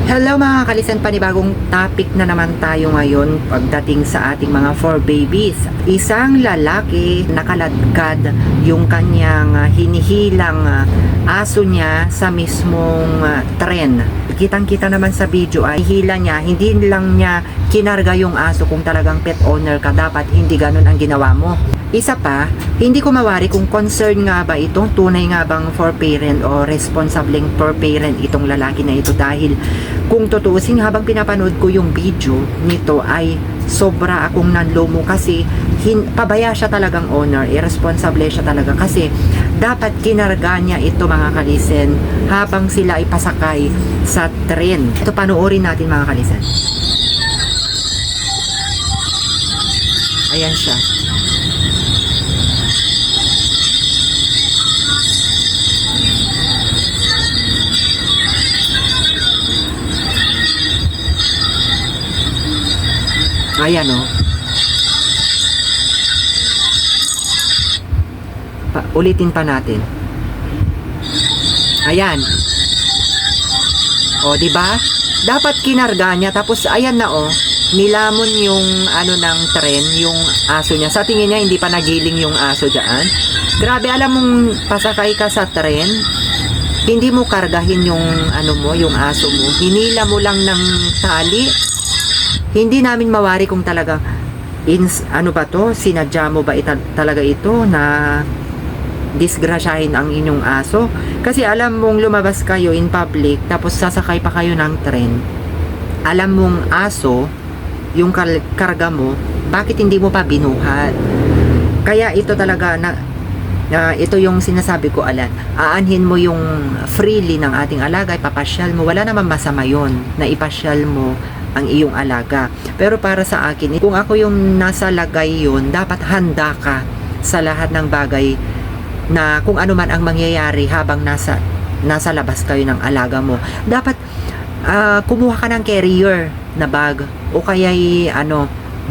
Hello mga kalisen, panibagong topic na naman tayo ngayon pagdating sa ating mga 4 babies. Isang lalaki nakaladkad yung kanyang hinihilang aso niya sa mismong tren. Kitang-kita naman sa video ay hila niya, hindi lang niya kinarga yung aso. Kung talagang pet owner ka, dapat hindi ganun ang ginawa mo. Isa pa, hindi ko mawari kung concern nga ba ito, tunay nga bang for parent o responsibleng for parent itong lalaki na ito, dahil kung tutuusin habang pinapanood ko yung video nito ay sobra akong nanlomo kasi pabaya siya talagang owner, irresponsible siya talaga kasi dapat kinarga niya ito mga kalisen habang sila ay pasakay sa tren. Ito panoorin natin mga kalisen. Ayan siya. Ayan o. Ulitin pa natin. Ayan. O, di ba? Dapat kinarga niya tapos ayan na o. Nilamon yung ano ng tren, yung aso niya. Sa tingin niya hindi pa nagiling yung aso diyan. Grabe, alam mong pasakay ka sa tren, hindi mo kargahin yung ano mo, yung aso mo. Hinila mo lang ng tali. Hindi namin mawari kung talaga ano ba to, sinadya mo ba talaga ito na disgrasyahin ang inyong aso. Kasi alam mong lumabas kayo in public tapos sasakay pa kayo ng tren, alam mong aso yung karga mo, bakit hindi mo pa binuhat? Kaya ito talaga ito yung sinasabi ko, aanhin mo yung freely ng ating alaga, ipapasyal mo, wala naman masama yon na ipasyal mo ang iyong alaga. Pero para sa akin, kung ako yung nasa lagay yun, dapat handa ka sa lahat ng bagay na kung ano man ang mangyayari habang nasa labas kayo ng alaga mo. Dapat kumuha ka ng carrier na bag o kaya'y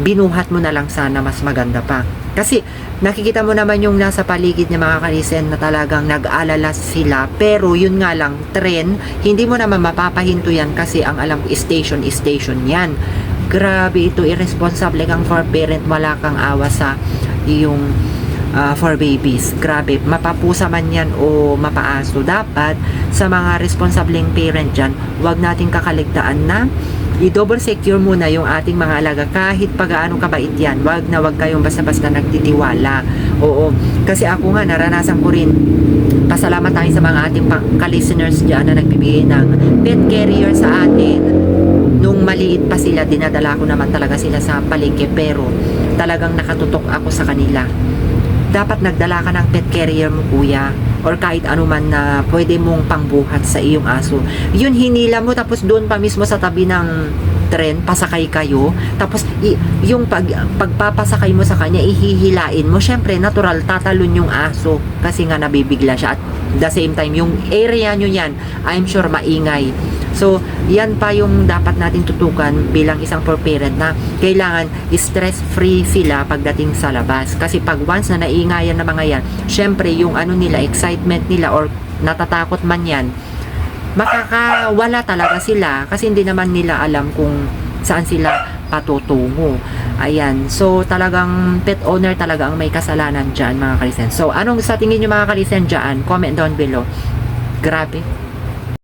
binuhat mo na lang, sana mas maganda pa. Kasi nakikita mo naman yung nasa paligid ng mga kalisen na talagang nag-aalala sila, pero yun nga lang, tren, hindi mo naman mapapahinto yan kasi ang alam ko station yan. Grabe ito, irresponsible kang for parent, wala kang awa sa iyong for babies. Grabe, mapapusa man yan o mapaaso. Dapat sa mga responsableng parent dyan, wag nating kakaligtaan na i-double secure muna yung ating mga alaga kahit pagaano kabait yan. Wag kayong basta-basta nagtitiwala. Oo, kasi ako nga naranasan ko rin. Pasalamat tayo sa mga ating ka-listeners dyan na nagbibigay ng pet carrier sa atin. Nung maliit pa sila, dinadala ko naman talaga sila sa palengke, pero talagang nakatutok ako sa kanila. Dapat nagdala ka ng pet carrier mo, kuya, or kahit anuman na pwede mong pangbuhat sa iyong aso. Yun, hinila mo tapos doon pa mismo sa tabi ng tren, pasakay kayo, tapos yung pagpapasakay mo sa kanya, ihihilain mo, syempre natural tatalon yung aso kasi nga nabibigla siya. At the same time, yung area nyo yan, I'm sure maingay. So, yan pa yung dapat natin tutukan bilang isang for parent, na kailangan stress-free sila pagdating sa labas. Kasi pag once na naingayan na mga yan, syempre yung nila, excitement nila or natatakot man yan, makakawala talaga sila kasi hindi naman nila alam kung saan sila patutungo. Ayan. So, talagang pet owner talaga ang may kasalanan dyan mga kalisen. So, anong sa tingin nyo mga kalisen dyan? Comment down below. Grabe.